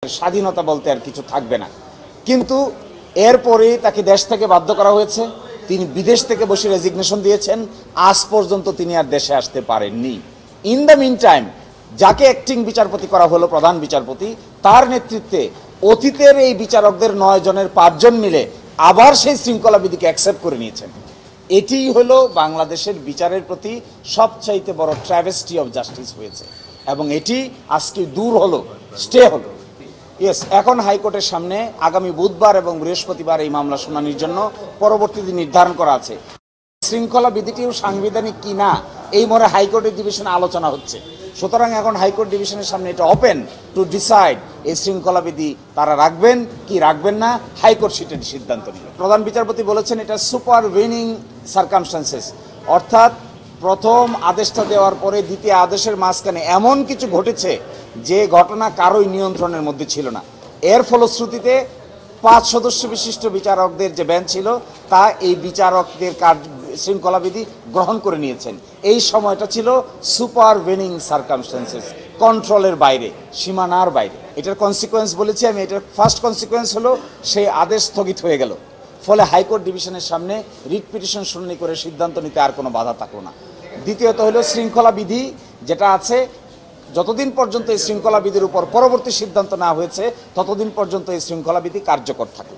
স্বাধীনতা বলতে আর কিছু থাকবে না। কিন্তু এরপরেই তাকে দেশ থেকে বাধ্য করা হয়েছে, তিনি বিদেশ থেকে বসে রেজিগনেশন দিয়েছেন, আজ পর্যন্ত তিনি আর দেশে আসতে পারেননি। ইন দ্য মিন টাইম যাকে অ্যাক্টিং বিচারপতি করা হলো, প্রধান বিচারপতি, তার নেতৃত্বে অতীতের এই বিচারকদের 9 জনের 5 জন মিলে আবার সেই শৃঙ্খলা বিধিকে অ্যাকসেপ্ট করে নিয়েছেন। এটিই হলো বাংলাদেশের বিচারের প্রতি সবচাইতে বড় ট্র্যাভেস্টি অফ জাস্টিস হয়েছে, এবং এটি আজকে দূর হলো, স্টে হলো। ইয়েস, এখন হাইকোর্টের সামনে আগামী বুধবার এবং বৃহস্পতিবার এই মামলা শুনানির জন্য পরবর্তী দিন নির্ধারণ করা আছে। শৃঙ্খলা বিধিটিও সাংবিধানিক কি না এই মনে হাইকোর্টের ডিভিশনে আলোচনা হচ্ছে। সুতরাং এখন হাইকোর্ট ডিভিশনের সামনে এটা ওপেন টু ডিসাইড এই শৃঙ্খলা বিধি তারা রাখবেন কি রাখবেন না, হাইকোর্ট সেটার সিদ্ধান্ত নেবে। প্রধান বিচারপতি বলেছেন এটা সুপারভেনিং সার্কামস্টান্সেস, অর্থাৎ প্রথম আদেশটা দেওয়ার পরে দ্বিতীয় আদেশের মাঝখানে এমন কিছু ঘটেছে যে ঘটনা কারোই নিয়ন্ত্রণের মধ্যে ছিল না। এর ফলশ্রুতিতে 5 সদস্য বিশিষ্ট বিচারকদের যে বেঞ্চ ছিল তা এই বিচারকদের শৃঙ্খলাবিধি গ্রহণ করে নিয়েছেন। এই সময়টা ছিল সুপারভেনিং সার্কামস্টান্সেস, কন্ট্রোলের বাইরে, সীমানার বাইরে। এটার কনসিকোয়েন্স বলেছি আমি, এটার ফার্স্ট কনসিকোয়েন্স হলো সেই আদেশ স্থগিত হয়ে গেল, ফলে হাইকোর্ট ডিভিশনের সামনে রিট পিটিশন শুনানি করে সিদ্ধান্ত নিতে আর কোনো বাধা থাকলো না। দ্বিতীয়ত হলো শৃঙ্খলা বিধি যেটা আছে, যতদিন পর্যন্ত এই শৃঙ্খলা বিধির উপর পরবর্তী সিদ্ধান্ত না হয়েছে ততদিন পর্যন্ত এই শৃঙ্খলা বিধি কার্যকর থাকে।